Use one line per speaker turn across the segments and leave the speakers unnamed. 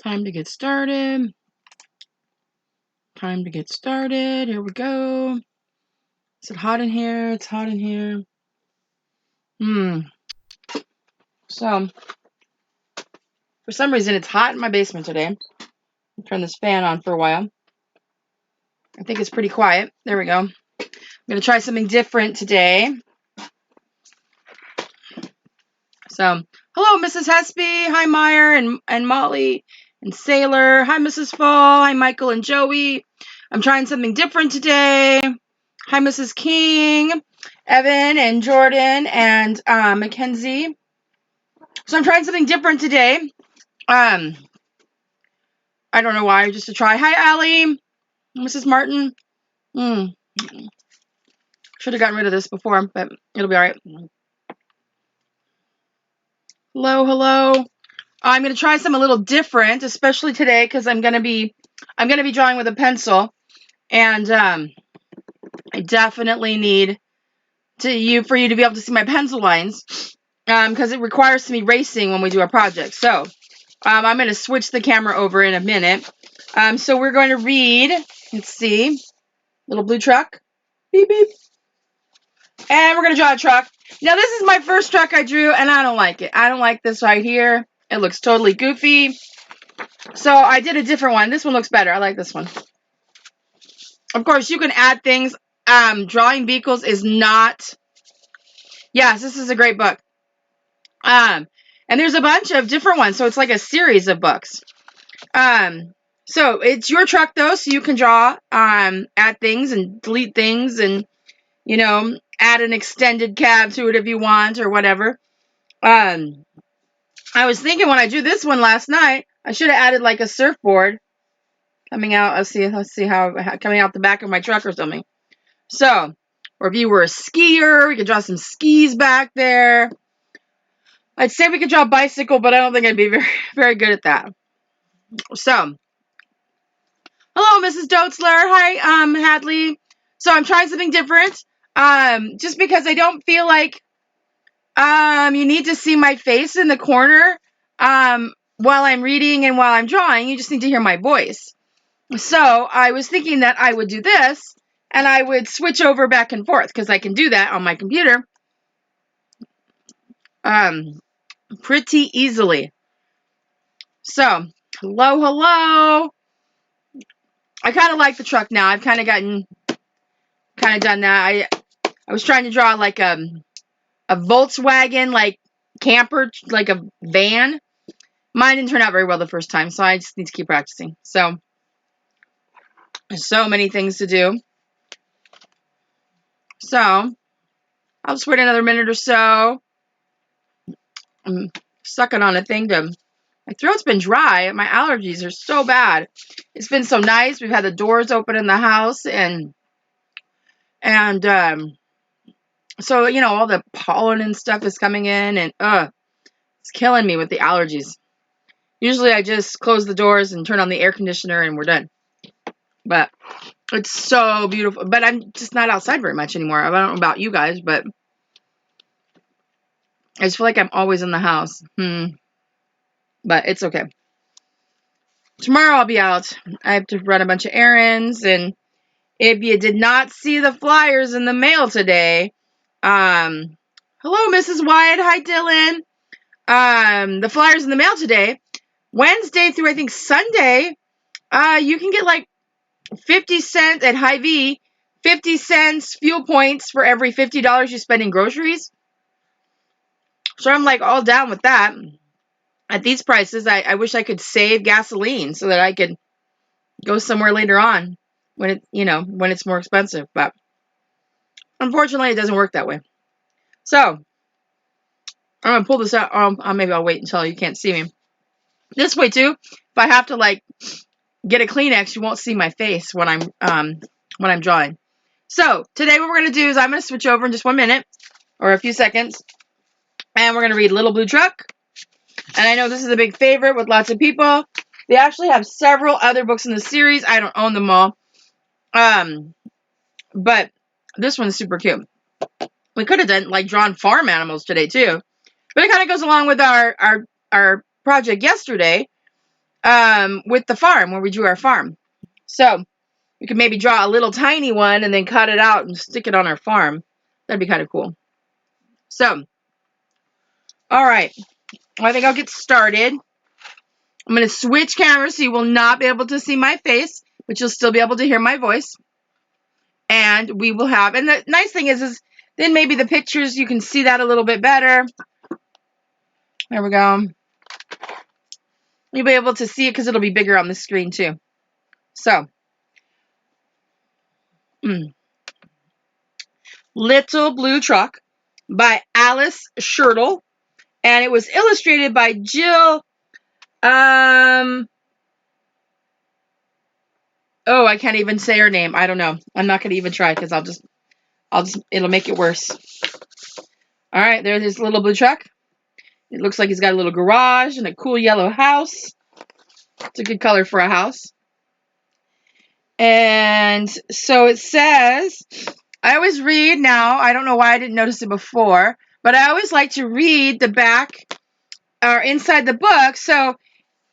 Time to get started. Time to get started. Here we go. Is it hot in here? It's hot in here. So, for some reason, it's hot in my basement today. I'll turn this fan on for a while. I think it's pretty quiet. There we go. I'm going to try something different today. So, hello, Mrs. Hespy. Hi, Meyer and Molly and Sailor. Hi, Mrs. Fall. Hi, Michael and Joey. I'm trying something different today. Hi, Mrs. King, Evan and Jordan and Mackenzie. So I'm trying something different today. I don't know why, just to try. Hi, Allie, Mrs. Martin. Should have gotten rid of this before, but it'll be all right. Hello, hello. I'm going to try something a little different, especially today because I'm going to be drawing with a pencil, and I definitely need for you to be able to see my pencil lines because it requires some erasing when we do a project. So I'm going to switch the camera over in a minute. So we're going to read. Let's see, little blue truck, beep beep, and we're going to draw a truck. Now this is my first truck I drew, and I don't like it. I don't like this right here. It looks totally goofy. So I did a different one. This one looks better. I like this one. Of course, you can add things. Drawing Vehicles is not. Yes, this is a great book. And there's a bunch of different ones, so it's like a series of books. So it's your truck though, so you can draw, add things and delete things, and add an extended cab to it if you want or whatever. I was thinking when I drew this one last night, I should have added like a surfboard coming out. Let's see how coming out the back of my truck or something. So, or if you were a skier, we could draw some skis back there. I'd say we could draw a bicycle, but I don't think I'd be very, very good at that. So, hello, Mrs. Dotzler. Hi, Hadley. So I'm trying something different. Just because I don't feel like you need to see my face in the corner while I'm reading and while I'm drawing. You just need to hear my voice. So I was thinking that I would do this, and I would switch over back and forth because I can do that on my computer pretty easily. So, hello. I kind of like the truck now. I've kind of done that. I was trying to draw like a Volkswagen, like camper, like a van. Mine didn't turn out very well the first time, so I just need to keep practicing. So, there's so many things to do. So, I'll just wait another minute or so. I'm sucking on a thing my throat's been dry. My allergies are so bad. It's been so nice. We've had the doors open in the house, and so all the pollen and stuff is coming in, and it's killing me with the allergies. Usually I just close the doors and turn on the air conditioner and we're done. But it's so beautiful. But I'm just not outside very much anymore. I don't know about you guys, but I just feel like I'm always in the house. But it's okay. Tomorrow I'll be out. I have to run a bunch of errands, and if you did not see the flyers in the mail today, hello, Mrs. Wyatt. Hi, Dylan. The flyers in the mail today, Wednesday through I think Sunday, you can get like 50 cents at Hy-Vee, 50 cents fuel points for every $50 you spend in groceries. So I'm like all down with that. At these prices, I wish I could save gasoline so that I could go somewhere later on when it's more expensive. But unfortunately, it doesn't work that way. So I'm gonna pull this out. Maybe I'll wait until you can't see me. This way too. If I have to like get a Kleenex, you won't see my face when I'm drawing. So today what we're gonna do is I'm gonna switch over in just 1 minute or a few seconds, and we're gonna read Little Blue Truck. And I know this is a big favorite with lots of people. They actually have several other books in the series. I don't own them all. But this one's super cute. We could have drawn farm animals today too. But it kind of goes along with our project yesterday. with the farm where we drew our farm. So we could maybe draw a little tiny one and then cut it out and stick it on our farm. That'd be kind of cool. So, all right. Well, I think I'll get started. I'm going to switch cameras so you will not be able to see my face, but you'll still be able to hear my voice. And we will have, and the nice thing is then maybe the pictures, you can see that a little bit better. There we go. You'll be able to see it because it'll be bigger on the screen too. So, Little Blue Truck by Alice Schertle. And it was illustrated by Jill, oh, I can't even say her name. I don't know. I'm not going to even try because it'll make it worse. All right, there's his little blue truck. It looks like he's got a little garage and a cool yellow house. It's a good color for a house. And so it says, I always read now. I don't know why I didn't notice it before, but I always like to read the back or inside the book. So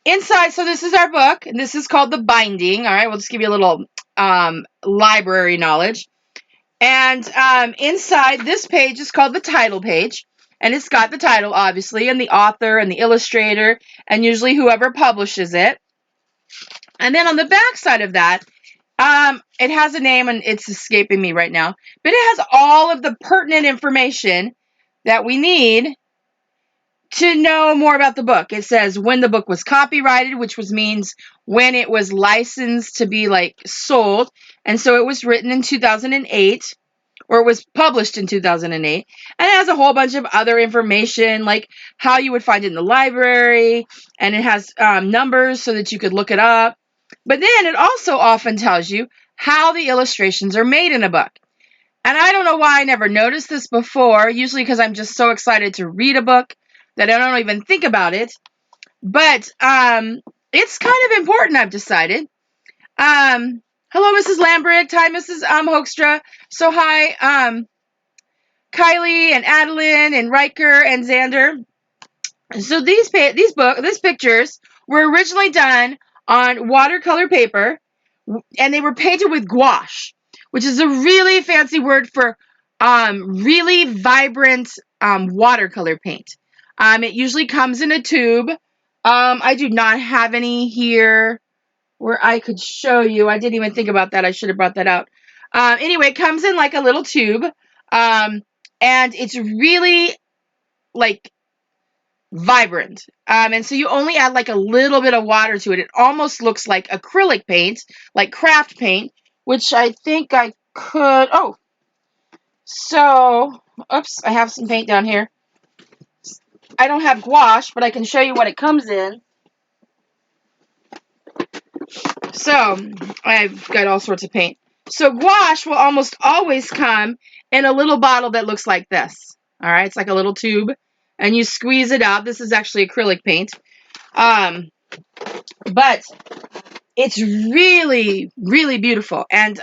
inside, so this is our book, and this is called The Binding. All right, we'll just give you a little library knowledge. And inside this page is called the title page. And it's got the title, obviously, and the author and the illustrator, and usually whoever publishes it. And then on the back side of that, it has a name, and it's escaping me right now. But it has all of the pertinent information that we need to know more about the book. It says when the book was copyrighted, which means when it was licensed to be sold. And so it was written in 2008. Or it was published in 2008, and it has a whole bunch of other information, like how you would find it in the library, and it has numbers so that you could look it up. But then it also often tells you how the illustrations are made in a book. And I don't know why I never noticed this before, usually because I'm just so excited to read a book that I don't even think about it. But it's kind of important, I've decided. Hello, Mrs. Lambrick. Hi, Mrs. Hoekstra. So hi, Kylie and Adeline and Riker and Xander. So these pictures were originally done on watercolor paper, and they were painted with gouache, which is a really fancy word for really vibrant watercolor paint. It usually comes in a tube. I do not have any here where I could show you. I didn't even think about that. I should have brought that out. Anyway, it comes in like a little tube. And it's really vibrant. And so you only add a little bit of water to it. It almost looks like acrylic paint, like craft paint, which I think I could. Oh, so, oops, I have some paint down here. I don't have gouache, but I can show you what it comes in. So, I've got all sorts of paint. So, gouache will almost always come in a little bottle that looks like this. All right, it's like a little tube, and you squeeze it out. This is actually acrylic paint. But it's really, really beautiful. And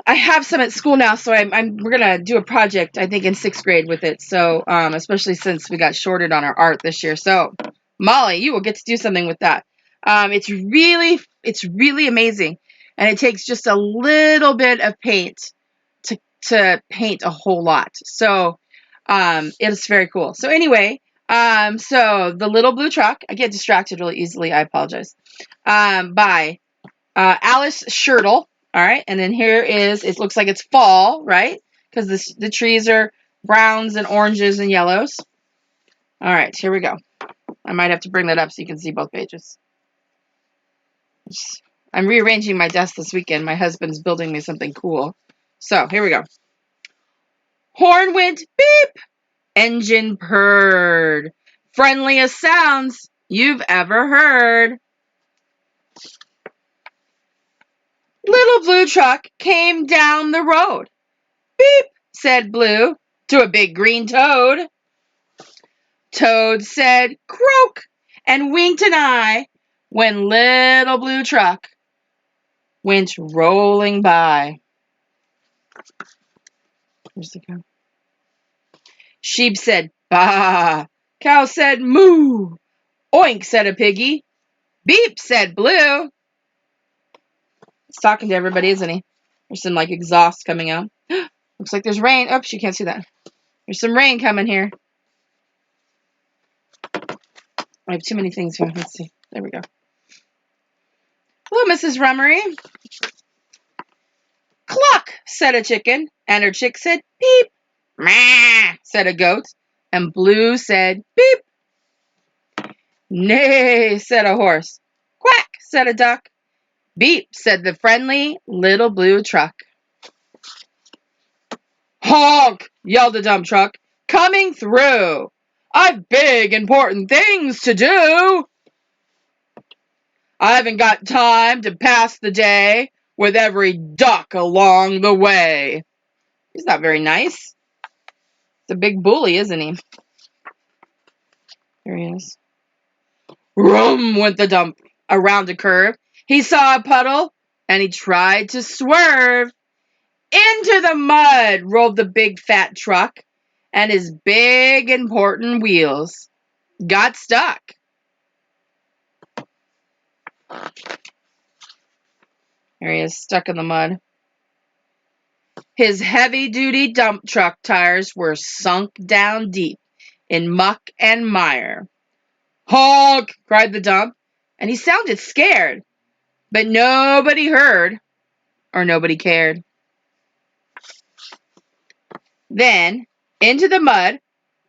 I have some at school now, so we're gonna do a project, I think, in 6th grade with it. So, especially since we got shorted on our art this year. So, Molly, you will get to do something with that. It's really amazing, and it takes just a little bit of paint to paint a whole lot. So, it's very cool. So anyway, so the Little Blue Truck. I get distracted really easily. I apologize. By Alice Schertle. All right, and then here is, it looks like it's fall, right? Because the trees are browns and oranges and yellows. All right, here we go. I might have to bring that up so you can see both pages. I'm rearranging my desk this weekend. My husband's building me something cool. So here we go. Horn went beep. Engine purred. Friendliest sounds you've ever heard. Little Blue Truck came down the road. Beep, said Blue to a big green toad. Toad said croak and winked an eye when Little Blue Truck went rolling by. Where's the cow? Sheep said bah. Cow said moo. Oink, said a piggy. Beep, said Blue. He's talking to everybody, isn't he? There's some, like, exhaust coming out. Looks like there's rain. Oops, you can't see that. There's some rain coming here. I have too many things here. Let's see. There we go. Hello, Mrs. Rummery. Cluck, said a chicken, and her chick said beep. Meh, said a goat, and Blue said beep. Neigh, said a horse. Quack, said a duck. Beep, said the friendly little blue truck. Honk, yelled the dump truck, coming through. I've big, important things to do. I haven't got time to pass the day with every duck along the way. He's not very nice. He's a big bully, isn't he? There he is. Rum went the dump around a curve. He saw a puddle, and he tried to swerve. Into the mud rolled the big fat truck, and his big important wheels got stuck. There he is, stuck in the mud. His heavy-duty dump truck tires were sunk down deep in muck and mire. Honk, cried the dump, and he sounded scared, but nobody heard or nobody cared. Then, into the mud,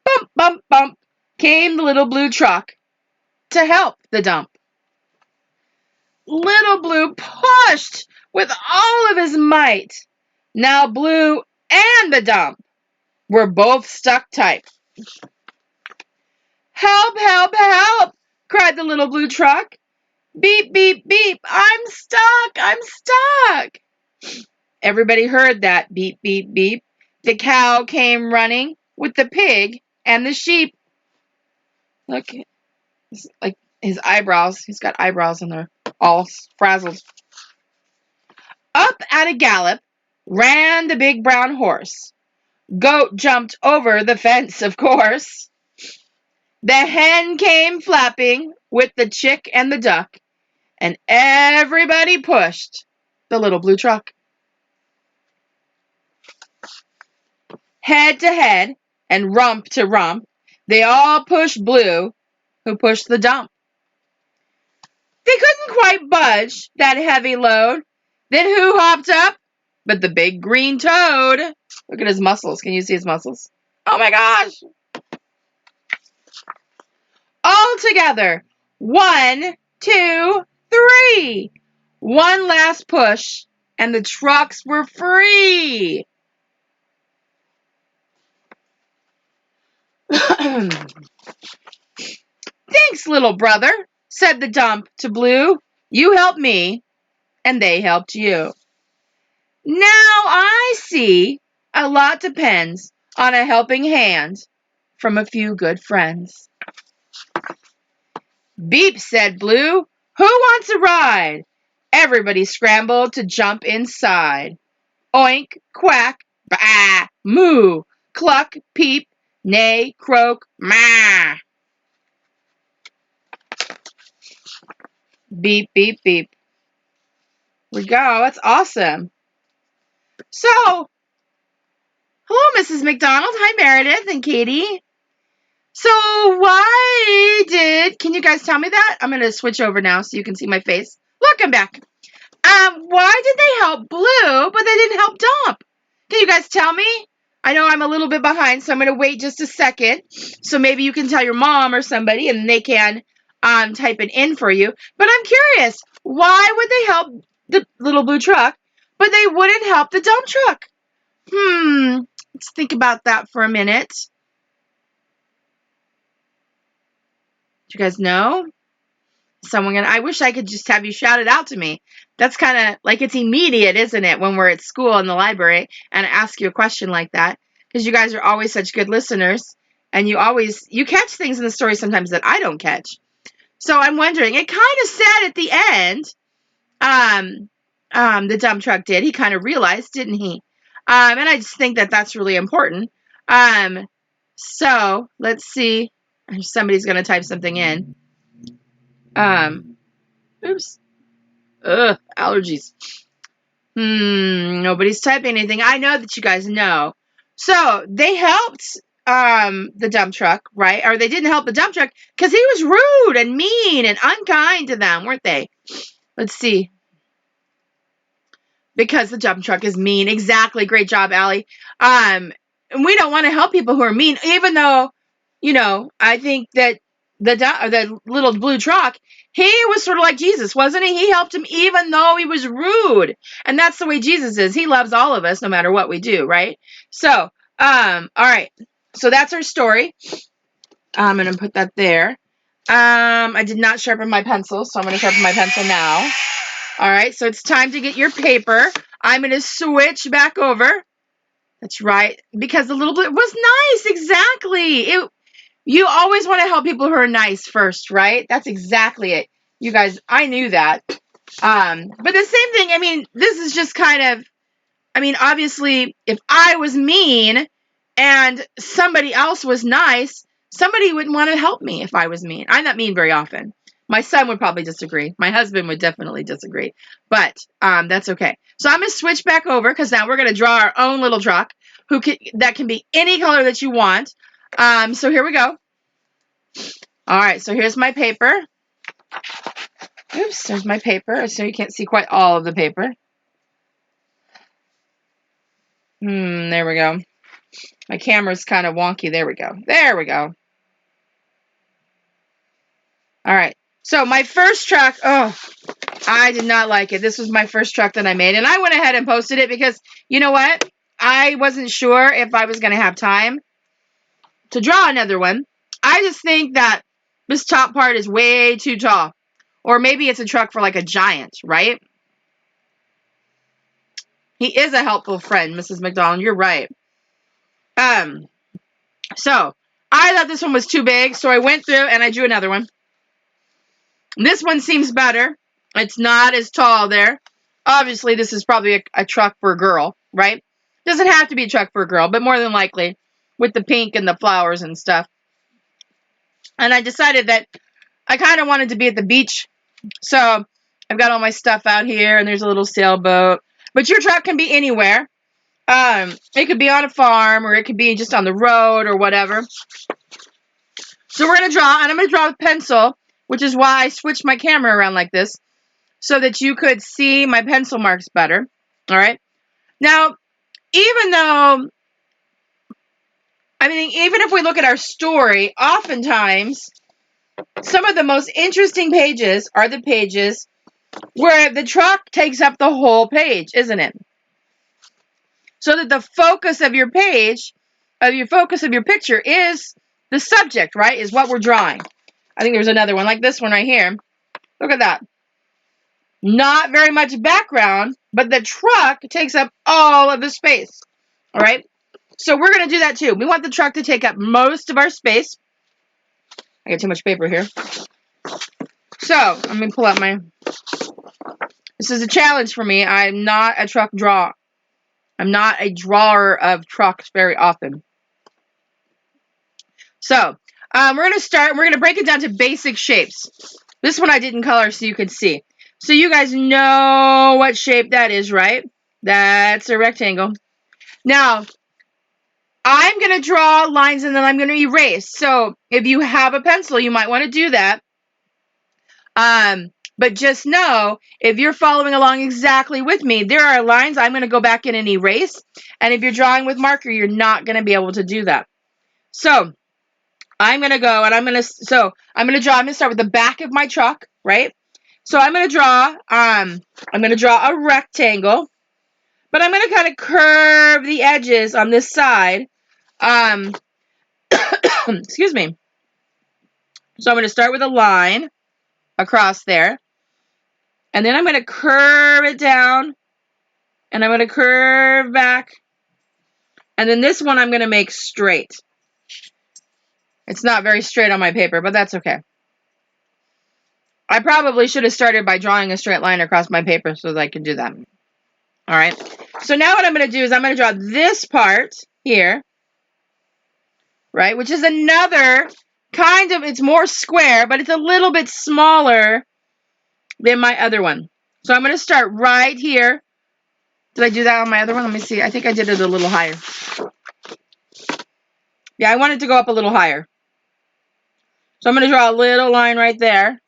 bump, bump, bump, came the little blue truck to help the dump. Little Blue pushed with all of his might. Now Blue and the dump were both stuck tight. Help, help, help, cried the little blue truck. Beep, beep, beep, I'm stuck, I'm stuck. Everybody heard that beep, beep, beep. The cow came running with the pig and the sheep. Look, it's like his eyebrows. He's got eyebrows and they're all frazzled. Up at a gallop ran the big brown horse. Goat jumped over the fence, of course. The hen came flapping with the chick and the duck, and everybody pushed the little blue truck. Head to head and rump to rump, they all pushed Blue, who pushed the dump. They couldn't quite budge that heavy load. Then who hopped up but the big green toad? Look at his muscles. Can you see his muscles? Oh my gosh! All together. 1, 2, 3. One last push, and the trucks were free. Thanks, little brother, said the dump to Blue. You helped me, and they helped you. Now I see a lot depends on a helping hand from a few good friends. Beep, said Blue. Who wants a ride? Everybody scrambled to jump inside. Oink, quack, bah, moo, cluck, peep, neigh, croak, ma. Beep, beep, beep. Here we go. That's awesome. So, hello, Mrs. McDonald. Hi, Meredith and Katie. So, can you guys tell me that? I'm going to switch over now so you can see my face. Look, I'm back. Why did they help Blue, but they didn't help Dump? Can you guys tell me? I know I'm a little bit behind, so I'm going to wait just a second. So maybe you can tell your mom or somebody, and they can type it in for you. But I'm curious, why would they help the little blue truck, but they wouldn't help the dump truck? Let's think about that for a minute. Do you guys know? I wish I could just have you shout it out to me. That's kind of like it's immediate, isn't it, when we're at school in the library and I ask you a question like that? Because you guys are always such good listeners and you catch things in the story sometimes that I don't catch. So I'm wondering, it kind of said at the end, the dump truck did. He kind of realized, didn't he? And I just think that that's really important. So let's see. Somebody's going to type something in. Oops. Ugh, allergies. Nobody's typing anything. I know that you guys know. So they helped the dump truck, right? Or they didn't help the dump truck because he was rude and mean and unkind to them, weren't they? Let's see. Because the dump truck is mean. Exactly. Great job, Allie. And we don't want to help people who are mean, even though, I think that the little blue truck, he was sort of like Jesus, wasn't he? He helped him even though he was rude. And that's the way Jesus is. He loves all of us no matter what we do, right? So, all right. So that's our story. I'm going to put that there. I did not sharpen my pencil, so I'm going to sharpen my pencil now. All right, so it's time to get your paper. I'm going to switch back over. That's right, because the little bit was nice. Exactly. You always want to help people who are nice first, right? That's exactly it. You guys, I knew that. But the same thing, I mean, this is just kind of, obviously, if I was mean and somebody else was nice, somebody wouldn't want to help me if I was mean. I'm not mean very often. My son would probably disagree. My husband would definitely disagree. But that's okay. So I'm going to switch back over because now we're going to draw our own little truck that can be any color that you want. So here we go. All right, so here's my paper. Oops, there's my paper. So you can't see quite all of the paper. There we go. My camera's kind of wonky. There we go. There we go. All right. So my first truck, I did not like it. This was my first truck that I made. And I went ahead and posted it because, you know what? I wasn't sure if I was going to have time to draw another one. I just think that this top part is way too tall. Or maybe it's a truck for like a giant, right? He is a helpful friend, Mrs. McDonald. You're right. So I thought this one was too big, so I went through and I drew another one. This one seems better. It's not as tall there. Obviously, this is probably a truck for a girl, right? Doesn't have to be a truck for a girl, but more than likely with the pink and the flowers and stuff. And I decided that I kind of wanted to be at the beach. So I've got all my stuff out here, and there's a little sailboat. But your truck can be anywhere. It could be on a farm, or it could be just on the road, or whatever. So we're going to draw, and I'm going to draw with pencil, which is why I switched my camera around like this, so that you could see my pencil marks better. All right. Now, even if we look at our story, oftentimes, some of the most interesting pages are the pages where the truck takes up the whole page, isn't it? So that the focus of your page, focus of your picture is the subject, right? Is what we're drawing. I think there's another one like this one right here. Look at that. Not very much background, but the truck takes up all of the space. All right. So we're going to do that too. We want the truck to take up most of our space. I got too much paper here. So I'm going to pull out this is a challenge for me. I'm not a truck drawer. I'm not a drawer of trucks very often. So we're going to start. We're going to break it down to basic shapes. This one I didn't color so you could see. So you guys know what shape that is, right? That's a rectangle. Now, I'm going to draw lines and then I'm going to erase. So if you have a pencil, you might want to do that. But just know, if you're following along exactly with me, there are lines I'm going to go back in and erase. And if you're drawing with marker, you're not going to be able to do that. So I'm going to go and I'm going to start with the back of my truck, right? So I'm going to draw a rectangle, but I'm going to kind of curve the edges on this side. Excuse me. So I'm going to start with a line across there, and then I'm going to curve it down, and I'm going to curve back, and then this one I'm going to make straight. It's not very straight on my paper, but that's okay. I probably should have started by drawing a straight line across my paper so that I could do that. All right. So now what I'm going to do is I'm going to draw this part here, right, which is another kind of, it's more square, but it's a little bit smaller than my other one. So I'm going to start right here. Did I do that on my other one? Let me see. I think I did it a little higher. Yeah, I want it to go up a little higher. So I'm going to draw a little line right there.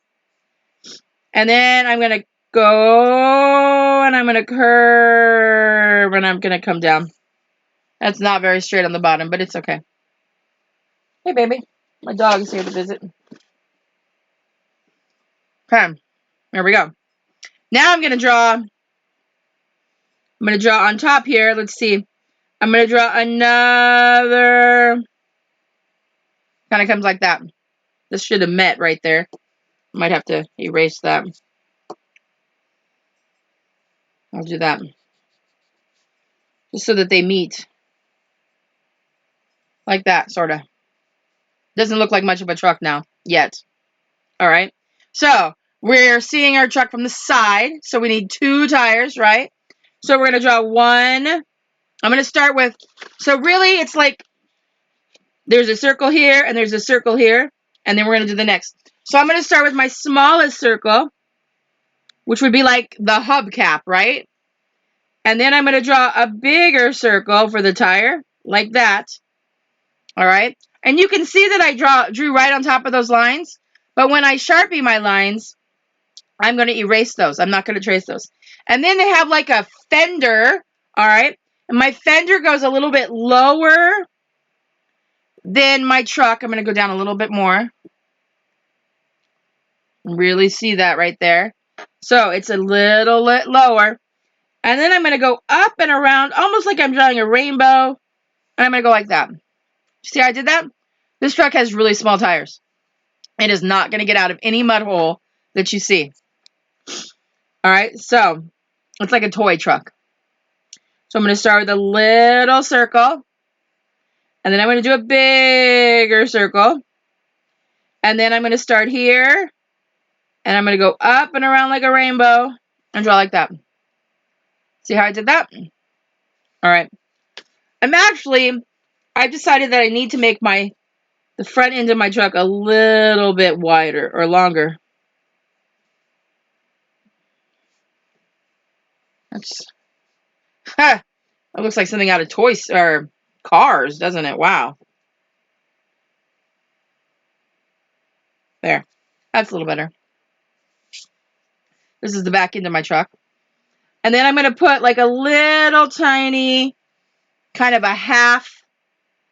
And then I'm going to go and I'm going to curve and I'm going to come down. That's not very straight on the bottom, but it's okay. Hey, baby. My dog is here to visit. Okay. There we go. Now I'm going to draw on top here. Let's see. I'm going to draw another. Kind of comes like that. This should have met right there. Might have to erase that. I'll do that. Just so that they meet. Like that, sort of. Doesn't look like much of a truck now. Yet. Alright. So, we're seeing our truck from the side. So, we need 2 tires, right? So, we're going to draw 1. I'm going to start with... So, really, it's like... There's a circle here, and there's a circle here. And then we're going to do the next. So, I'm going to start with my smallest circle. Which would be like the hubcap, right? And then I'm going to draw a bigger circle for the tire, like that. All right. And you can see that I drew right on top of those lines. But when I Sharpie my lines, I'm going to erase those. I'm not going to trace those. And then they have like a fender. All right. And my fender goes a little bit lower than my truck. I'm going to go down a little bit more. Really see that right there. So it's a little bit lower. And then I'm going to go up and around, almost like I'm drawing a rainbow. And I'm going to go like that. See how I did that? This truck has really small tires. It is not going to get out of any mud hole that you see. All right, so it's like a toy truck. So I'm going to start with a little circle. And then I'm going to do a bigger circle. And then I'm going to start here. And I'm going to go up and around like a rainbow and draw like that. See how I did that? All right. I've decided that I need to make the front end of my truck a little bit wider or longer. That looks like something out of toys or Cars, doesn't it? Wow. There. That's a little better. This is the back end of my truck. And then I'm going to put like a little tiny, kind of a half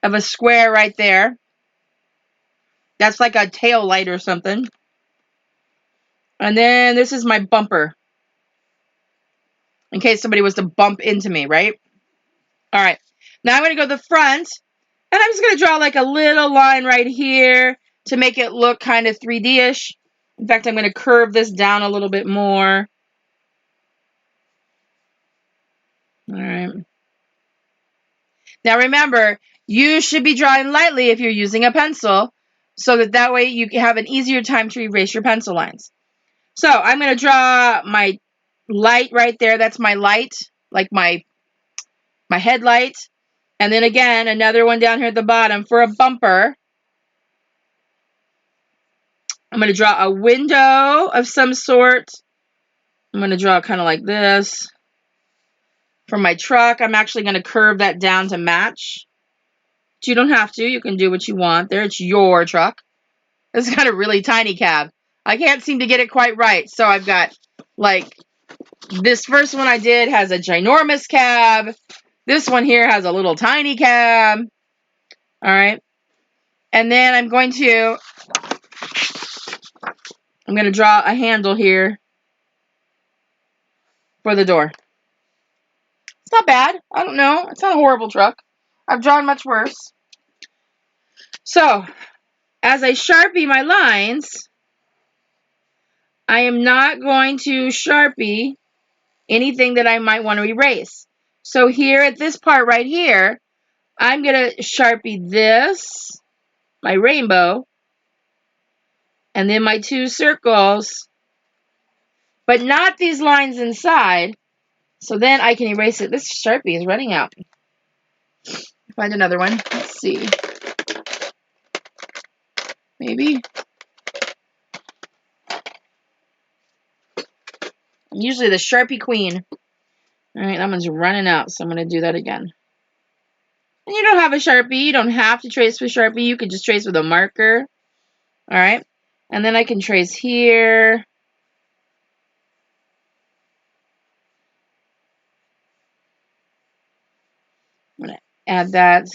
of a square right there. That's like a tail light or something. And then this is my bumper. In case somebody was to bump into me, right? All right. Now I'm going to go to the front. And I'm just going to draw like a little line right here to make it look kind of 3D-ish. In fact, I'm going to curve this down a little bit more. All right. Now remember, you should be drawing lightly if you're using a pencil, so that way you can have an easier time to erase your pencil lines. So I'm going to draw my light right there. That's my light, like my headlight. And then again, another one down here at the bottom for a bumper. I'm going to draw a window of some sort. I'm going to draw kind of like this. For my truck, I'm actually going to curve that down to match. But you don't have to. You can do what you want. There, it's your truck. It's got a really tiny cab. I can't seem to get it quite right. So I've got, like, this first one I did has a ginormous cab. This one here has a little tiny cab. All right. And then I'm going to draw a handle here for the door. It's not bad. I don't know. It's not a horrible truck. I've drawn much worse. So, as I Sharpie my lines, I am not going to Sharpie anything that I might want to erase. So here at this part right here, I'm going to Sharpie this, my rainbow, and then my 2 circles, but not these lines inside. So then I can erase it. This Sharpie is running out. Find another one. Let's see. maybe. I'm usually the Sharpie queen. All right, that one's running out, so I'm going to do that again. And you don't have a Sharpie. You don't have to trace with Sharpie. You can just trace with a marker. All right. And then I can trace here. I'm going to add that.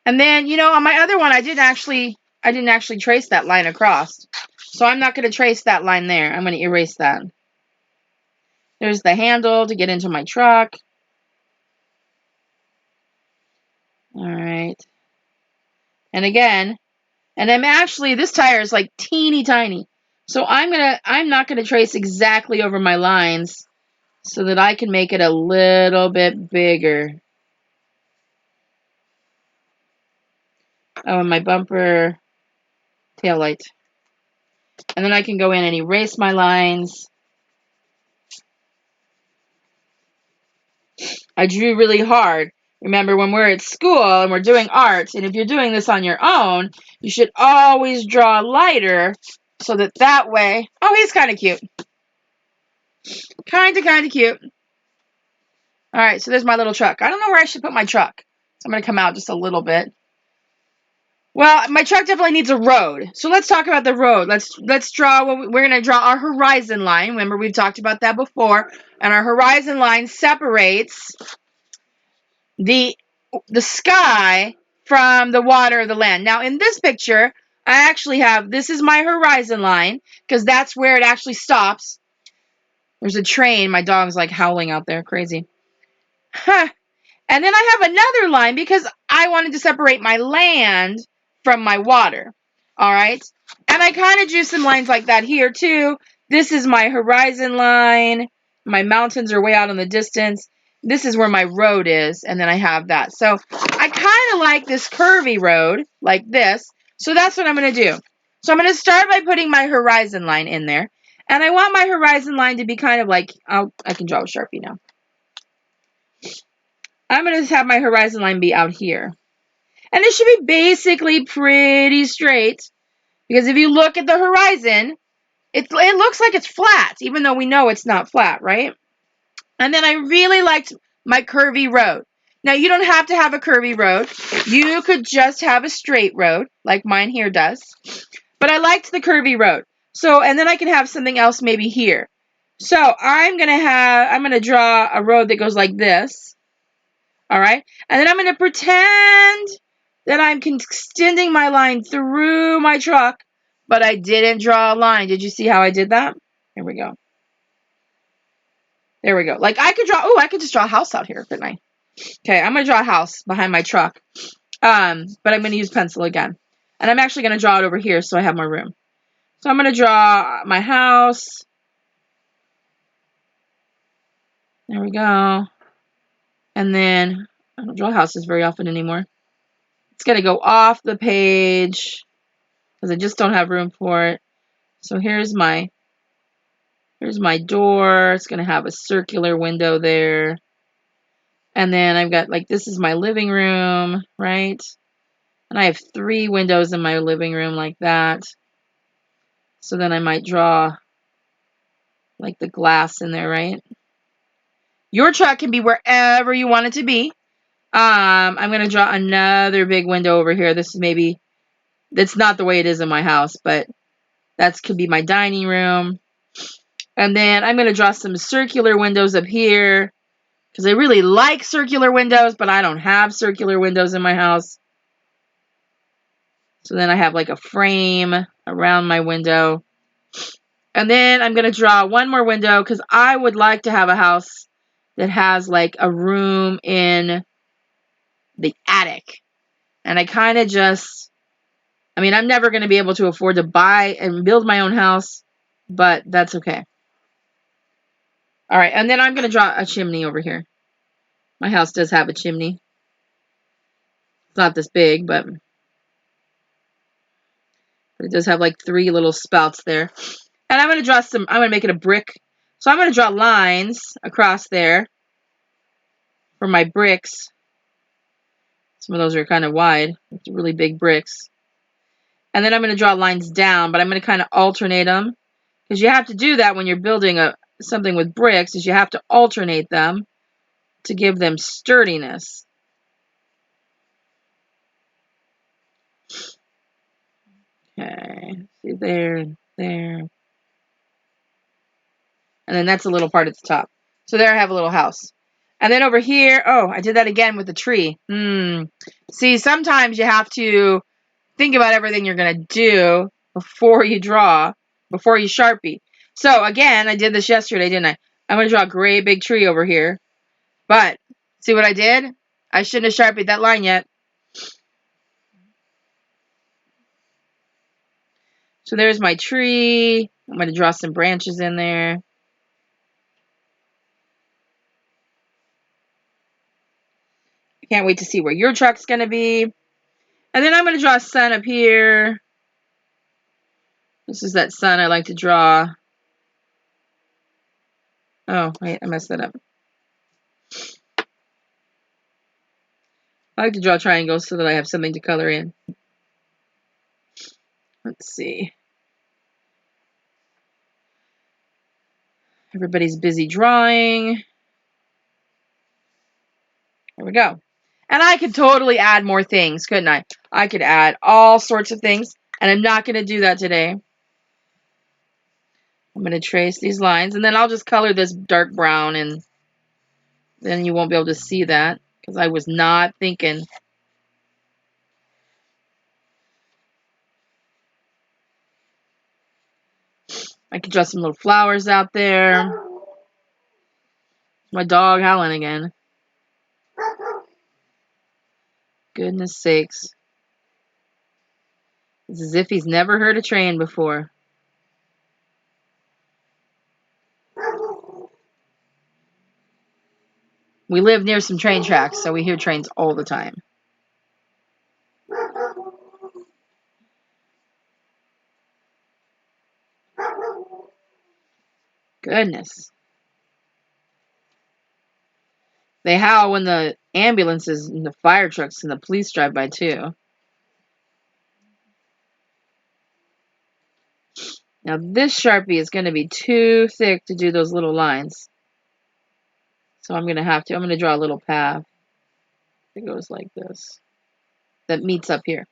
And then, you know, on my other one, I didn't actually trace that line across. So I'm not going to trace that line there. I'm going to erase that. There's the handle to get into my truck. All right. And again, and I'm actually, this tire is like teeny tiny. So I'm not going to trace exactly over my lines so that I can make it a little bit bigger. Oh, and my bumper tail light. And then I can go in and erase my lines. I drew really hard. Remember, when we're at school and we're doing art, and if you're doing this on your own, you should always draw lighter so that way... Oh, he's kind of cute. Kind of cute. All right, so there's my little truck. I don't know where I should put my truck. So I'm going to come out just a little bit. Well, my truck definitely needs a road. So let's talk about the road. Let's draw we're going to draw our horizon line. Remember, we've talked about that before. And our horizon line separates the sky from the water or the land. Now, in this picture, I actually have, this is my horizon line, because that's where it actually stops. There's a train. My dog's like howling out there. Crazy. Huh. And then I have another line because I wanted to separate my land from my water. All right. And I kind of drew some lines like that here too. This is my horizon line. My mountains are way out in the distance. This is where my road is. And then I have that. So I kind of like this curvy road like this. So that's what I'm going to do. So I'm going to start by putting my horizon line in there. And I want my horizon line to be kind of like, I can draw with Sharpie now. I'm going to have my horizon line be out here. And it should be basically pretty straight. Because if you look at the horizon, it looks like it's flat, even though we know it's not flat, right? And then I really liked my curvy road. Now, you don't have to have a curvy road. You could just have a straight road, like mine here does. But I liked the curvy road. So, and then I can have something else maybe here. So, I'm going to draw a road that goes like this. All right. And then I'm going to pretend that I'm extending my line through my truck, but I didn't draw a line. Did you see how I did that? Here we go. There we go. Like I could just draw a house out here, couldn't I? Okay, I'm going to draw a house behind my truck. But I'm going to use pencil again. And I'm actually going to draw it over here so I have more room. So I'm going to draw my house. There we go. And then I don't draw houses very often anymore. It's going to go off the page because I just don't have room for it. So here's my door. It's going to have a circular window there. And then I've got, like, this is my living room, right? And I have 3 windows in my living room like that. So then I might draw, like, the glass in there, right? Your truck can be wherever you want it to be. I'm going to draw another big window over here. This is maybe, that's not the way it is in my house, but that could be my dining room. And then I'm going to draw some circular windows up here because I really like circular windows, but I don't have circular windows in my house. So then I have like a frame around my window. And then I'm going to draw one more window because I would like to have a house that has like a room in the attic. And I kind of just, I mean, I'm never going to be able to afford to buy and build my own house, but that's okay. All right, and then I'm going to draw a chimney over here. My house does have a chimney. It's not this big, but it does have like 3 little spouts there. And I'm going to draw I'm going to make it a brick. So I'm going to draw lines across there for my bricks. Some of those are kind of wide. It's really big bricks. And then I'm going to draw lines down, but I'm going to kind of alternate them. Because you have to do that when you're building something with bricks, is you have to alternate them to give them sturdiness. Okay, see there, there. And then that's a little part at the top. So there I have a little house. And then over here, oh, I did that again with the tree. See, sometimes you have to think about everything you're going to do before you draw, before you Sharpie. So again, I did this yesterday, didn't I? I'm going to draw a great big tree over here. But see what I did? I shouldn't have Sharpied that line yet. So there's my tree. I'm going to draw some branches in there. I can't wait to see where your truck's going to be. And then I'm going to draw a sun up here. This is that sun I like to draw. Oh, wait, I messed that up. I like to draw triangles so that I have something to color in. Let's see. Everybody's busy drawing. There we go. And I could totally add more things, couldn't I? I could add all sorts of things, and I'm not going to do that today. I'm going to trace these lines, and then I'll just color this dark brown, and then you won't be able to see that, because I was not thinking. I could draw some little flowers out there. My dog howling again. Goodness sakes. It's as if he's never heard a train before. We live near some train tracks, so we hear trains all the time. Goodness. They howl when the ambulances and the fire trucks and the police drive by too. Now this Sharpie is going to be too thick to do those little lines. So I'm going to draw a little path. It goes like this. That meets up here.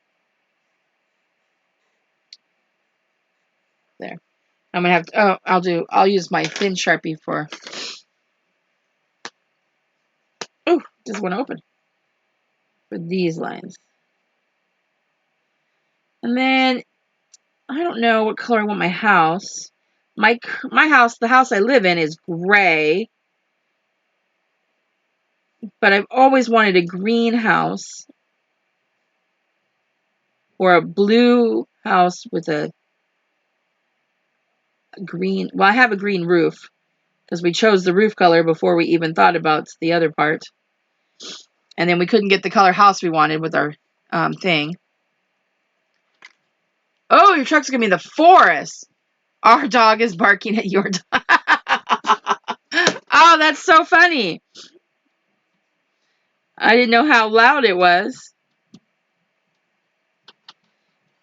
There. I'm going to have to, I'll use my thin Sharpie for, just went open. For these lines. And then, I don't know what color I want my house. My house, the house I live in, is gray. But I've always wanted a green house. Or a blue house with a green, well, I have a green roof. Because we chose the roof color before we even thought about the other part. And then we couldn't get the color house we wanted with our thing. Oh, your truck's going to be in the forest. Our dog is barking at your dog. Oh, that's so funny. I didn't know how loud it was.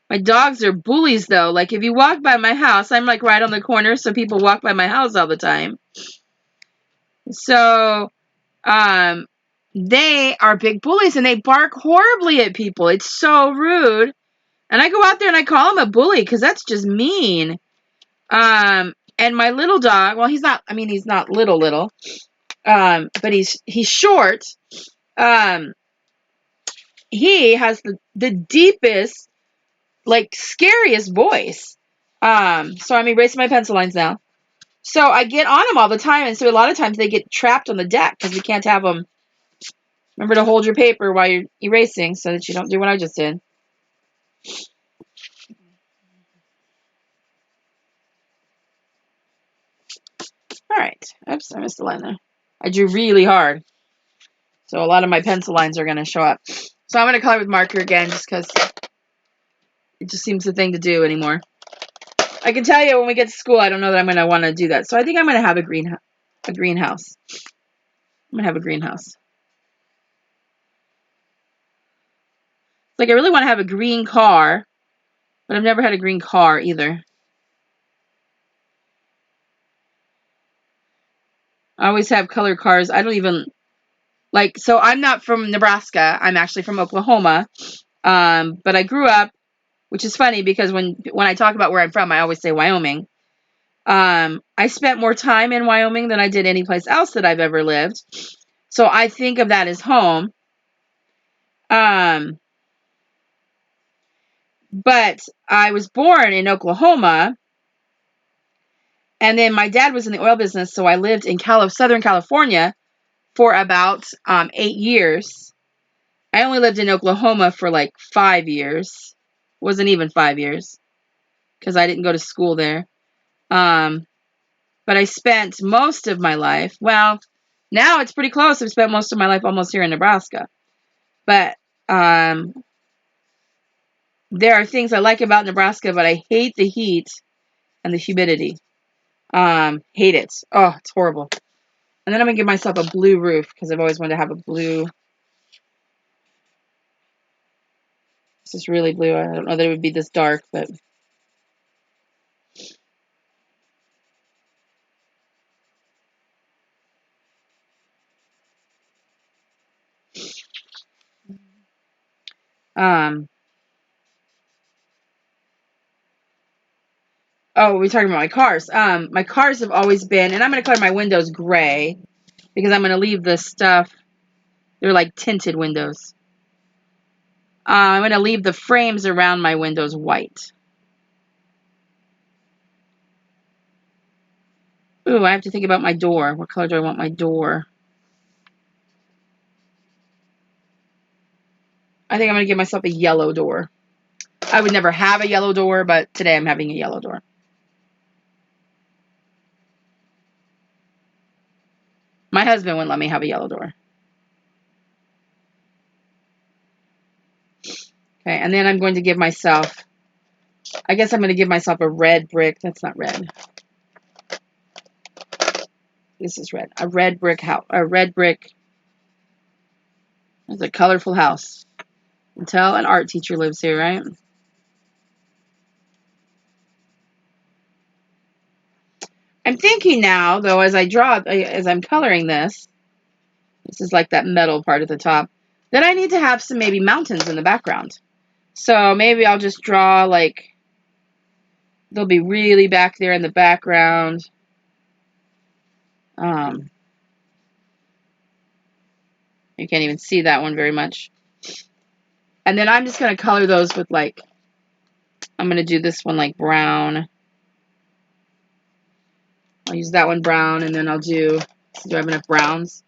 My dogs are bullies, though. Like, if you walk by my house, I'm, like, right on the corner, so people walk by my house all the time. So, they are big bullies, and they bark horribly at people. It's so rude. And I go out there and I call him a bully, because that's just mean. And my little dog, well, he's not little, but he's short. He has the deepest, like, scariest voice. So I'm erasing my pencil lines now. So I get on them all the time, and so a lot of times they get trapped on the deck because we can't have them. Remember to hold your paper while you're erasing so that you don't do what I just did. All right. Oops, I missed a line there. I drew really hard. So a lot of my pencil lines are going to show up. So I'm going to color with marker again just because it just seems the thing to do anymore. I can tell you when we get to school, I don't know that I'm going to want to do that. So I think I'm going to have a greenhouse. I'm going to have a greenhouse. like I really want to have a green car, but I've never had a green car either. I always have colored cars. I don't even like, so I'm not from Nebraska. I'm actually from Oklahoma. But I grew up, which is funny because when I talk about where I'm from, I always say Wyoming. I spent more time in Wyoming than I did any place else that I've ever lived. So I think of that as home. But I was born in Oklahoma, and then my dad was in the oil business, so I lived in Southern California for about 8 years. I only lived in Oklahoma for like 5 years. Wasn't even 5 years because I didn't go to school there. But I spent most of my life, well, now it's pretty close. I've spent most of my life almost here in Nebraska. But there are things I like about Nebraska, but I hate the heat and the humidity. Hate it. Oh, it's horrible. And then I'm going to give myself a blue roof because I've always wanted to have a blue. This is really blue. I don't know that it would be this dark, but. Oh, we're talking about my cars. My cars have always been, and I'm going to color my windows gray because I'm going to leave the stuff. They're like tinted windows. I'm going to leave the frames around my windows white. Ooh, I have to think about my door. What color do I want my door? I think I'm going to give myself a yellow door. I would never have a yellow door, but today I'm having a yellow door. My husband wouldn't let me have a yellow door. Okay, and then I'm going to give myself, I guess I'm going to give myself a red brick. That's not red. This is red. A red brick house. A red brick. It's a colorful house. You can tell an art teacher lives here, right? I'm thinking now, though, as I'm coloring this is like that metal part at the top, that I need to have some maybe mountains in the background. So maybe I'll just draw like, they'll be really back there in the background. You can't even see that one very much. And then I'm just going to color those with like, I'm going to do this one like brown. I'll use that one brown, and then I'll do I have enough browns?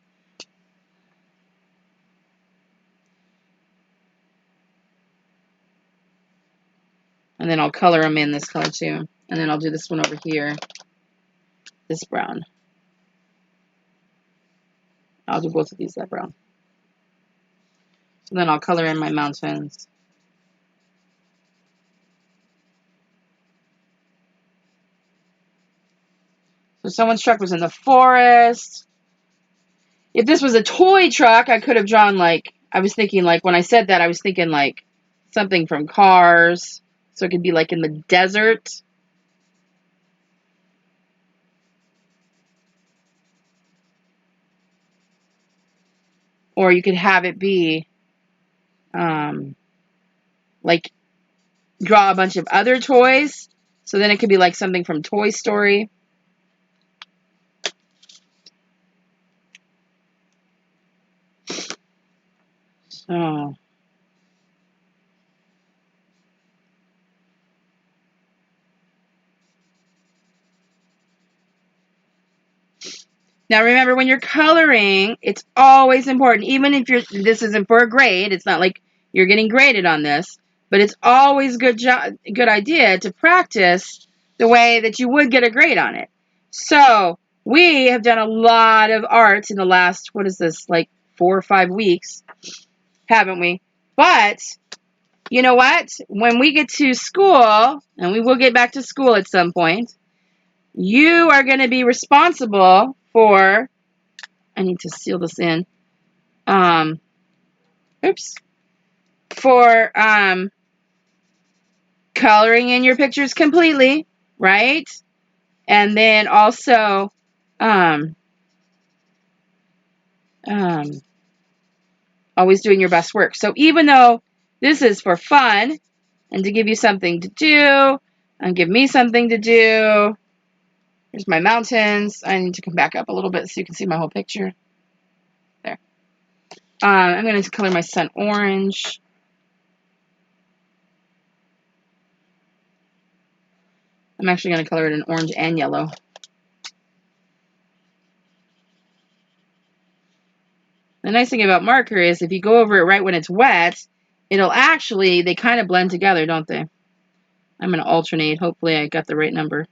And then I'll color them in this color too. And then I'll do this one over here, this brown. I'll do both of these that brown. So then I'll color in my mountains. So someone's truck was in the forest. If this was a toy truck, I could have drawn like, I was thinking like, when I said that, I was thinking like something from Cars. So it could be like in the desert. Or you could have it be like draw a bunch of other toys. So then it could be like something from Toy Story. So now remember, when you're coloring, it's always important, even if this isn't for a grade, it's not like you're getting graded on this, but it's always good idea to practice the way that you would get a grade on it. So we have done a lot of art in the last, what is this, like 4 or 5 weeks, haven't we? But you know what? When we get to school, and we will get back to school at some point, you are going to be responsible for, I need to seal this in. Oops. for coloring in your pictures completely, right? And then also always doing your best work. So even though this is for fun and to give you something to do and give me something to do, here's my mountains. I need to come back up a little bit so you can see my whole picture. There. I'm going to color my sun orange. I'm actually going to color it in orange and yellow. The nice thing about marker is if you go over it right when it's wet, it'll actually, they kind of blend together, don't they? I'm going to alternate. Hopefully I got the right number.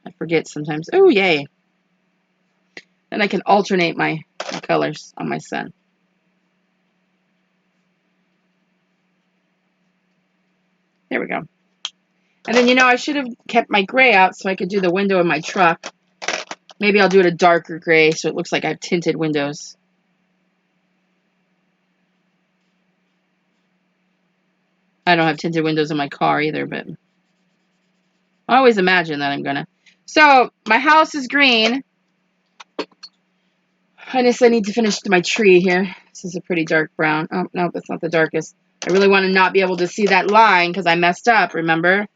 I forget sometimes. Oh, yay. Then I can alternate my colors on my sun. There we go. And then, I should have kept my gray out so I could do the window in my truck. Maybe I'll do it a darker gray so it looks like I have tinted windows. I don't have tinted windows in my car either, but I always imagine that I'm gonna. So, my house is green. I guess I need to finish my tree here. This is a pretty dark brown. Oh, no, that's not the darkest. I really want to not be able to see that line because I messed up, remember?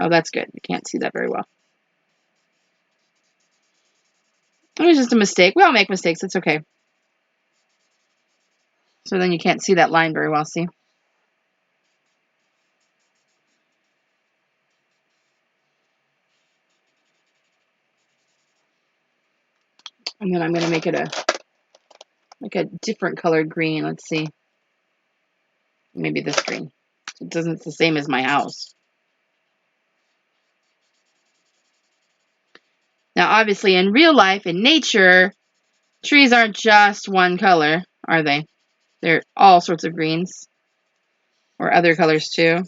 Oh, that's good. You can't see that very well. It was just a mistake. We all make mistakes. It's okay. So then you can't see that line very well, see? And then I'm going to make it a different colored green. Let's see. Maybe this green. It's the same as my house. Now, obviously, in real life, in nature, trees aren't just one color, are they? They're all sorts of greens. Or other colors, too.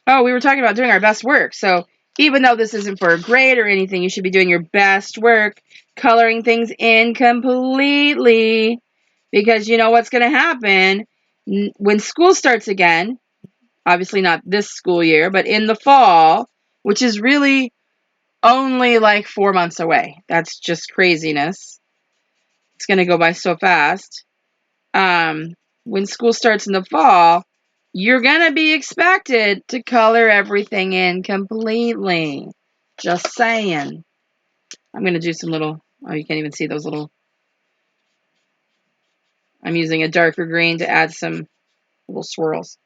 Oh, we were talking about doing our best work. So, even though this isn't for a grade or anything, you should be doing your best work, coloring things in completely. Because you know what's going to happen when school starts again. Obviously not this school year, but in the fall, which is really only like 4 months away. That's just craziness. It's going to go by so fast. When school starts in the fall, you're going to be expected to color everything in completely. Just saying. I'm going to do some little, oh, you can't even see those little, I'm using a darker green to add some little swirls.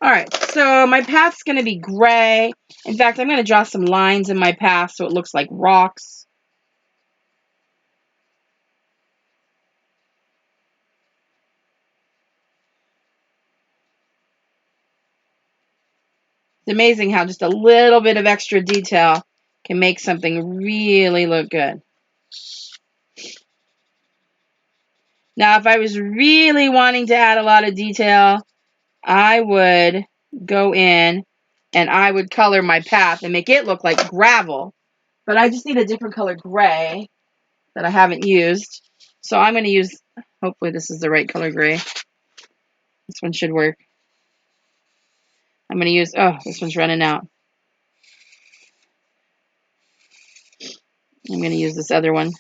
All right, so my path's going to be gray. In fact, I'm going to draw some lines in my path so it looks like rocks. It's amazing how just a little bit of extra detail can make something really look good. Now, if I was really wanting to add a lot of detail, I would go in and I would color my path and make it look like gravel. But I just need a different color gray that I haven't used. So I'm going to use, hopefully this is the right color gray. This one should work. I'm going to use, oh, this one's running out. I'm going to use this other one.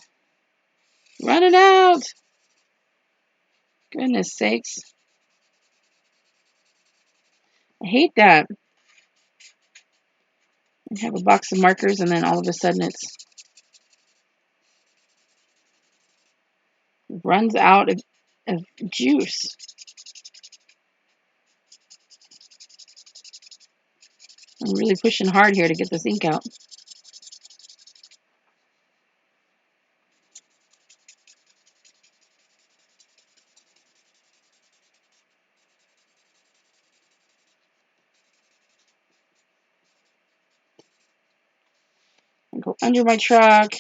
Running out. Goodness sakes. I hate that. I have a box of markers and then all of a sudden it runs out of juice. I'm really pushing hard here to get this ink out. I'll go under my truck.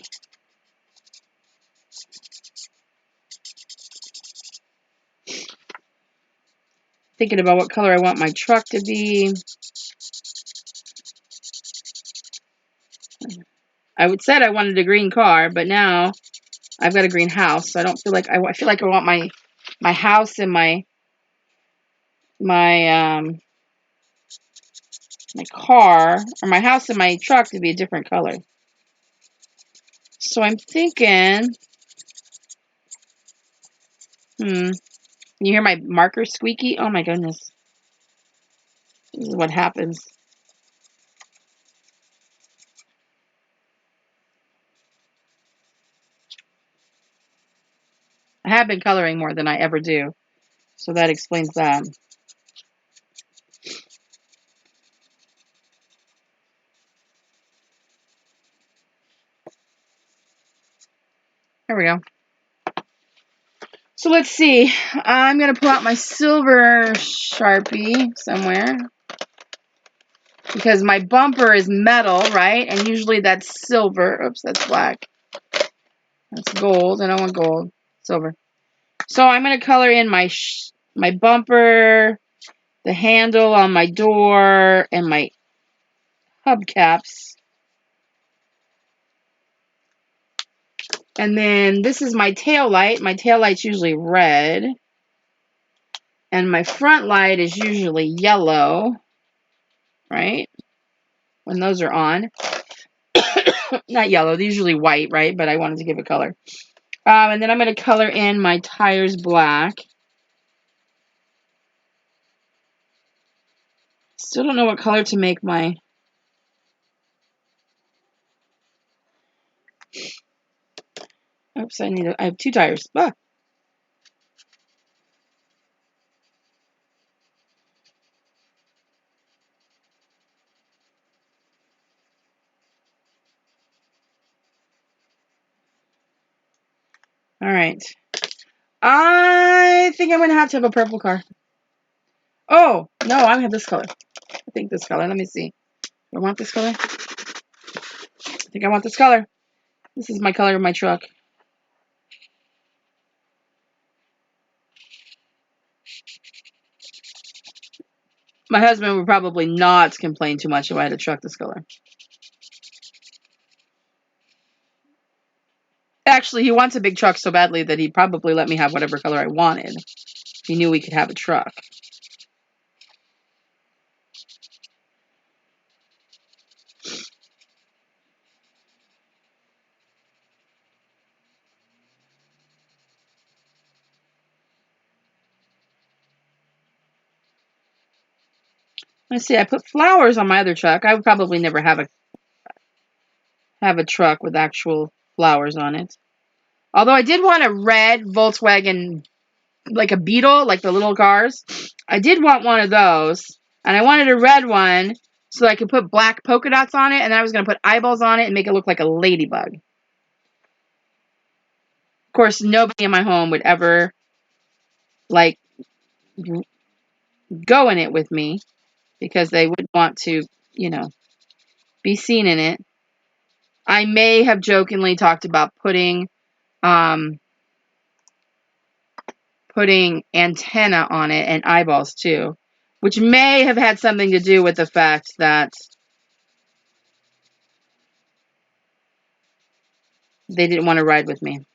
Thinking about what color I want my truck to be. I said I wanted a green car, but now I've got a green house, so I don't feel like I feel like I want my house and my car, or my house and my truck, to be a different color. So I'm thinking, you hear my marker squeaky? Oh my goodness. This is what happens. I have been coloring more than I ever do, so that explains that. There we go. So let's see. I'm going to pull out my silver Sharpie somewhere, because my bumper is metal, right? And usually that's silver. Oops, that's black. That's gold. I don't want gold. Silver. So I'm going to color in my bumper, the handle on my door, and my hubcaps. And then this is my tail light. My tail light's usually red. And my front light is usually yellow, right? When those are on. Not yellow, they're usually white, right? But I wanted to give it color. And then I'm going to color in my tires black. Still don't know what color to make my... Oops, I have 2 tires. Ah. All right. I think I'm going to have a purple car. Oh, no, I have this color. I think this color. Let me see. Do I want this color? I think I want this color. This is my color of my truck. My husband would probably not complain too much if I had a truck this color. Actually, he wants a big truck so badly that he'd probably let me have whatever color I wanted. He knew we could have a truck. Let's see, I put flowers on my other truck. I would probably never have a truck with actual flowers on it. Although I did want a red Volkswagen, like a Beetle, like the little cars. I did want one of those. And I wanted a red one so I could put black polka dots on it. And then I was going to put eyeballs on it and make it look like a ladybug. Of course, nobody in my home would ever, like, go in it with me, because they would want to, be seen in it. I may have jokingly talked about putting antenna on it and eyeballs too, which may have had something to do with the fact that they didn't want to ride with me.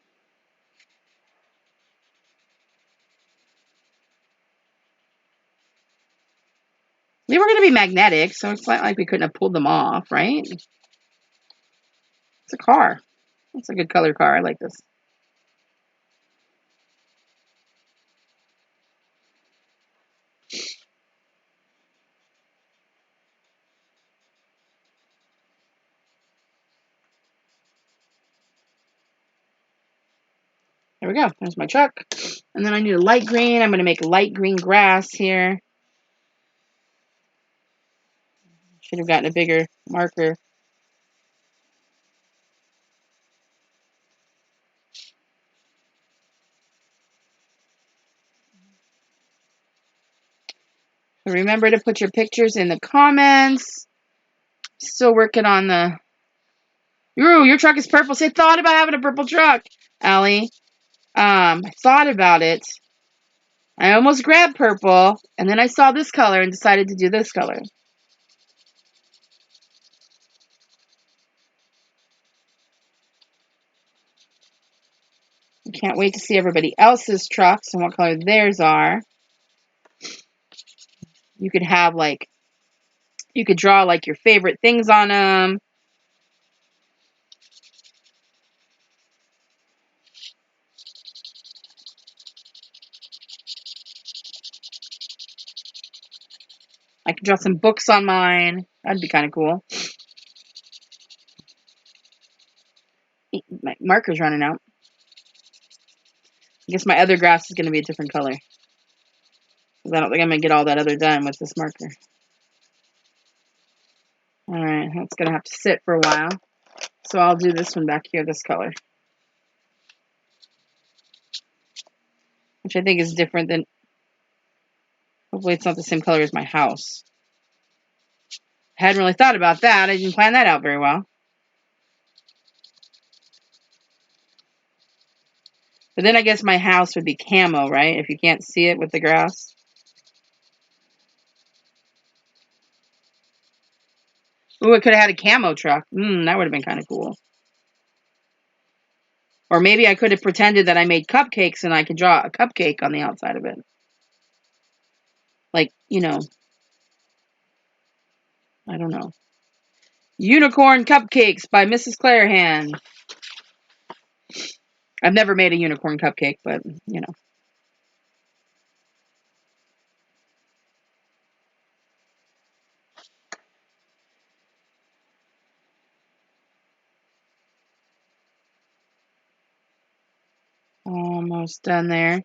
They were going to be magnetic, so it's not like we couldn't have pulled them off, right? It's a car. It's a good color car. I like this. There we go. There's my truck. And then I need a light green. I'm going to make light green grass here. Should have gotten a bigger marker. Remember to put your pictures in the comments. Still working on the... Ooh, your truck is purple. Say, thought about having a purple truck, Allie. I thought about it. I almost grabbed purple, and then I saw this color and decided to do this color. can't wait to see everybody else's trucks and what color theirs are. You could have like, you could draw like your favorite things on them. I could draw some books on mine. That'd be kind of cool. My marker's running out. I guess my other graphs is going to be a different color. Because I don't think I'm going to get all that other done with this marker. Alright, that's going to have to sit for a while. So I'll do this one back here, this color. Which I think is different than... Hopefully it's not the same color as my house. I hadn't really thought about that. I didn't plan that out very well. But then I guess my house would be camo, right? If you can't see it with the grass. Ooh, it could have had a camo truck. That would have been kind of cool. Or maybe I could have pretended that I made cupcakes and I could draw a cupcake on the outside of it. Like, you know. I don't know. Unicorn Cupcakes by Mrs. Clarahan. I've never made a unicorn cupcake, but, you know. Almost done there.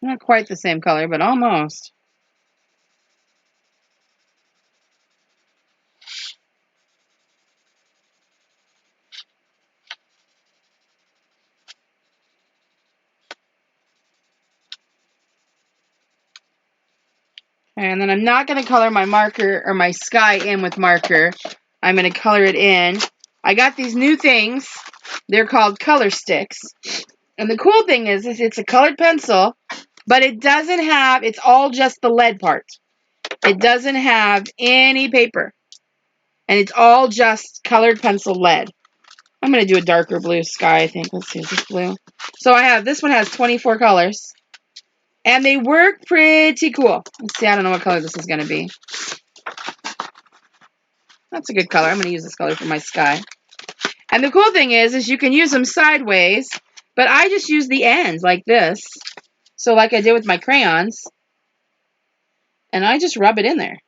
Not quite the same color, but almost. And then I'm not going to color my marker or my sky in with marker. I'm going to color it in. I got these new things. They're called color sticks. And the cool thing is it's a colored pencil, but it doesn't have, it's all just the lead part. It doesn't have any paper. And it's all just colored pencil lead. I'm going to do a darker blue sky, I think. Let's see, is this blue? So I have, this one has 24 colors. And they work pretty cool. Let's see, I don't know what color this is going to be. That's a good color. I'm going to use this color for my sky. And the cool thing is you can use them sideways, but I just use the ends like this. So like I did with my crayons. And I just rub it in there.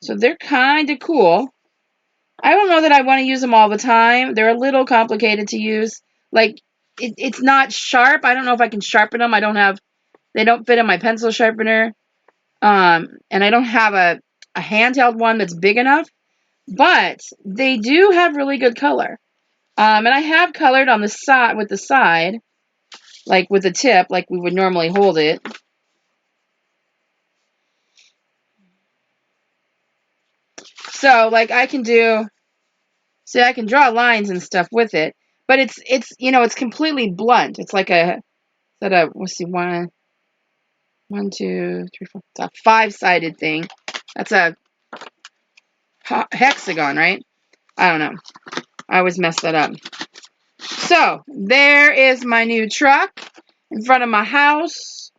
So they're kind of cool. I don't know that I want to use them all the time. They're a little complicated to use. Like, it's not sharp. I don't know if I can sharpen them. They don't fit in my pencil sharpener. And I don't have a handheld one that's big enough. But they do have really good color. And I have colored on the side, with the side, like with the tip, like we would normally hold it. So, like, I can draw lines and stuff with it, but it's completely blunt. It's like let's see, one, two, three, four. It's a 5-sided thing. That's a hexagon, right? I don't know. I always mess that up. So, there is my new truck in front of my house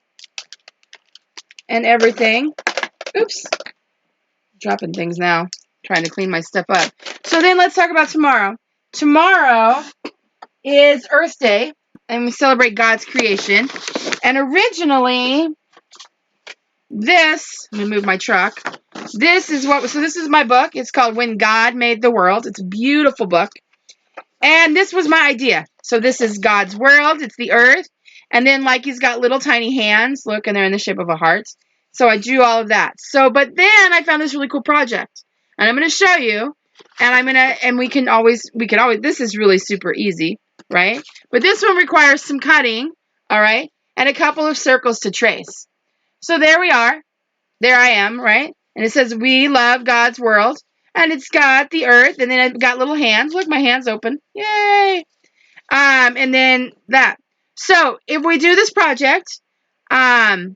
and everything. Oops. Dropping things now. Trying to clean my stuff up. So then let's talk about tomorrow. Tomorrow is Earth Day, and we celebrate God's creation. And originally, let me move my truck. This is my book. It's called When God Made the World. It's a beautiful book. And this was my idea. So this is God's world. It's the earth. And then, like, he's got little tiny hands. Look, and they're in the shape of a heart. So I drew all of that. But then I found this really cool project. And I'm going to show you. And we could always, this is really super easy, right? But this one requires some cutting, all right? And a couple of circles to trace. So there we are. There I am, right? And it says, we love God's world. And it's got the earth, and then I've got little hands. Look, my hand's open. Yay! And then that. So if we do this project, hello,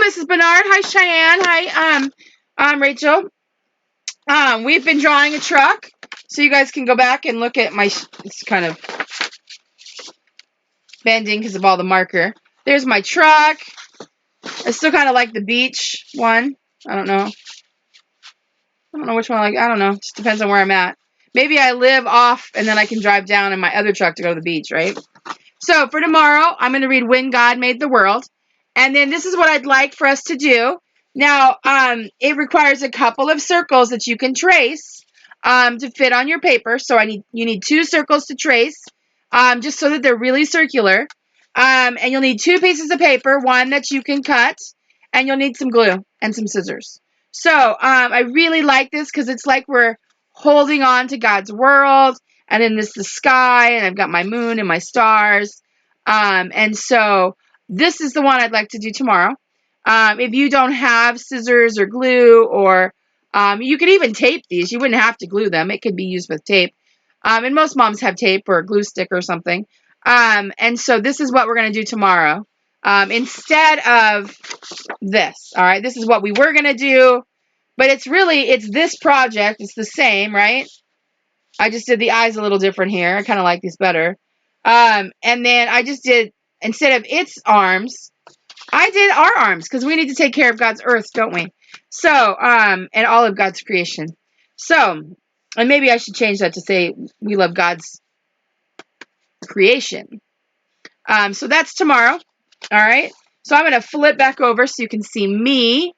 Mrs. Bernard. Hi, Cheyenne. Hi, Rachel. We've been drawing a truck, so you guys can go back and look at my. It's kind of bending because of all the marker. There's my truck. I still kind of like the beach one. I don't know which one I like. I don't know. It just depends on where I'm at. Maybe I live off and then I can drive down in my other truck to go to the beach, right? So for tomorrow, I'm going to read When God Made the World. And then this is what I'd like for us to do. Now, it requires a couple of circles that you can trace to fit on your paper. So you need 2 circles to trace, just so that they're really circular. And you'll need 2 pieces of paper, one that you can cut, and you'll need some glue and some scissors. So I really like this because it's like we're holding on to God's world, and then this is the sky, and I've got my moon and my stars. And so this is the one I'd like to do tomorrow. If you don't have scissors or glue, or you could even tape these. You wouldn't have to glue them. It could be used with tape. And most moms have tape or a glue stick or something. And so this is what we're going to do tomorrow. Instead of this. All right. This is what we were going to do. But it's this project. It's the same, right? I just did the eyes a little different here. I kind of like these better. And then I just did, instead of its arms, I did our arms, because we need to take care of God's earth, don't we? So, and all of God's creation. So, and maybe I should change that to say we love God's creation. So that's tomorrow. All right. So I'm going to flip back over so you can see me.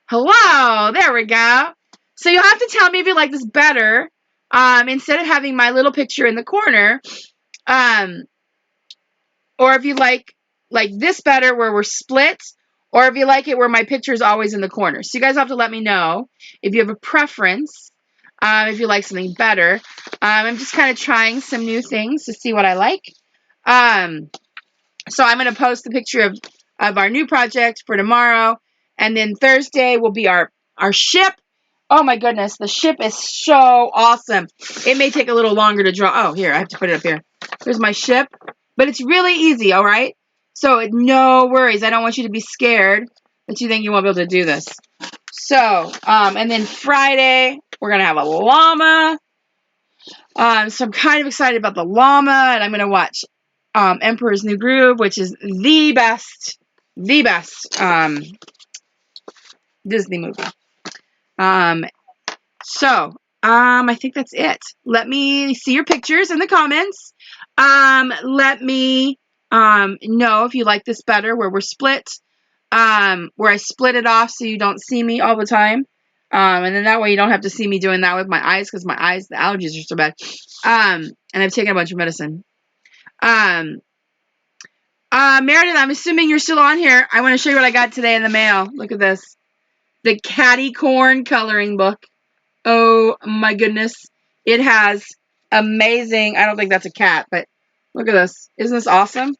Hello. There we go. So you'll have to tell me if you like this better. Instead of having my little picture in the corner, or if you like this better where we're split, or if you like it where my picture is always in the corner. So you guys have to let me know if you have a preference, if you like something better. I'm just kind of trying some new things to see what I like. So I'm going to post the picture of our new project for tomorrow, and then Thursday will be our ship. Oh my goodness, the ship is so awesome. It may take a little longer to draw. Oh, here, I have to put it up here. There's my ship. But it's really easy, all right? So no worries. I don't want you to be scared that you think you won't be able to do this. So, and then Friday, we're going to have a llama. So I'm kind of excited about the llama, and I'm going to watch Emperor's New Groove, which is the best Disney movie. So, I think that's it. Let me see your pictures in the comments. Let me know if you like this better, where we're split, where I split it off so you don't see me all the time. And then that way you don't have to see me doing that with my eyes, because my eyes, the allergies are so bad. And I've taken a bunch of medicine. Meredith, I'm assuming you're still on here. I want to show you what I got today in the mail. Look at this. The Catty Corn coloring book. Oh my goodness. It has amazing, I don't think that's a cat, but look at this. Isn't this awesome?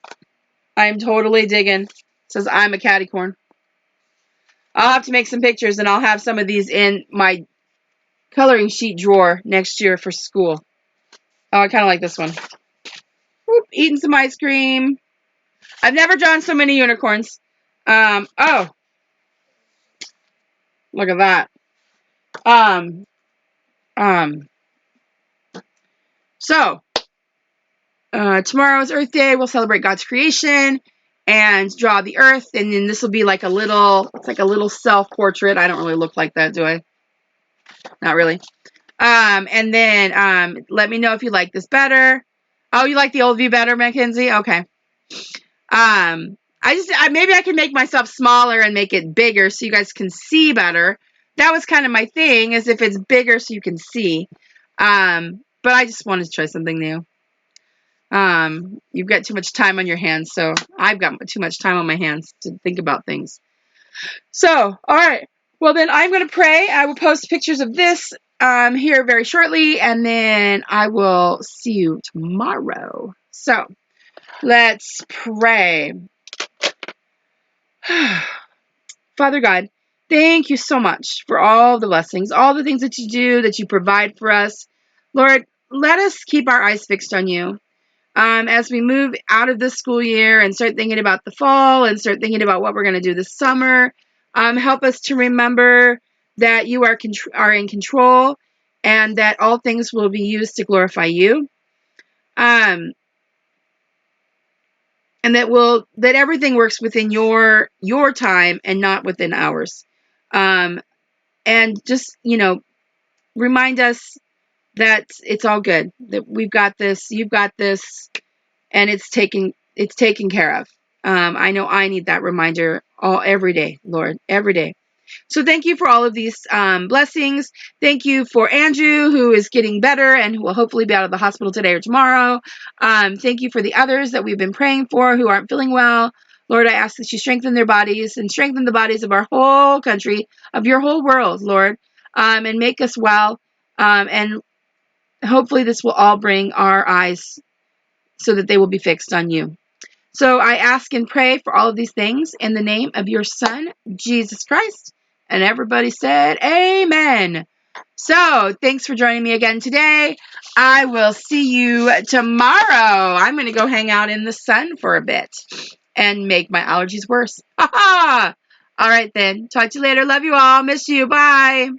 I'm totally digging. It says I'm a catty corn. I'll have to make some pictures, and I'll have some of these in my coloring sheet drawer next year for school. Oh, I kind of like this one. Whoop, eating some ice cream. I've never drawn so many unicorns. Oh. Look at that. So, tomorrow is Earth Day. We'll celebrate God's creation and draw the earth. And then this will be like it's like a little self-portrait. I don't really look like that, do I? Not really. And then, let me know if you like this better. Oh, you like the old view better, Mackenzie? Okay. Maybe I can make myself smaller and make it bigger so you guys can see better. That was kind of my thing, is if it's bigger so you can see. But I just wanted to try something new. You've got too much time on your hands, so I've got too much time on my hands to think about things. So, all right. Well, then I'm going to pray. I will post pictures of this here very shortly, and then I will see you tomorrow. So, let's pray. Father God, thank you so much for all the blessings, all the things that you do, that you provide for us. Lord, let us keep our eyes fixed on you. as we move out of this school year and start thinking about the fall and start thinking about what we're going to do this summer. Help us to remember that you are in control and that all things will be used to glorify you. And that everything works within your time and not within ours. And just, remind us that it's all good, that we've got this, you've got this, and it's taken care of. I know I need that reminder every day, Lord, every day. So thank you for all of these blessings. Thank you for Andrew, who is getting better and who will hopefully be out of the hospital today or tomorrow. Thank you for the others that we've been praying for who aren't feeling well. Lord, I ask that you strengthen their bodies and strengthen the bodies of our whole country, of your whole world, Lord, and make us well. And hopefully this will all bring our eyes so that they will be fixed on you. So I ask and pray for all of these things in the name of your Son, Jesus Christ. And everybody said, amen. So thanks for joining me again today. I will see you tomorrow. I'm going to go hang out in the sun for a bit and make my allergies worse. Ha ha! All right then. Talk to you later. Love you all. Miss you. Bye.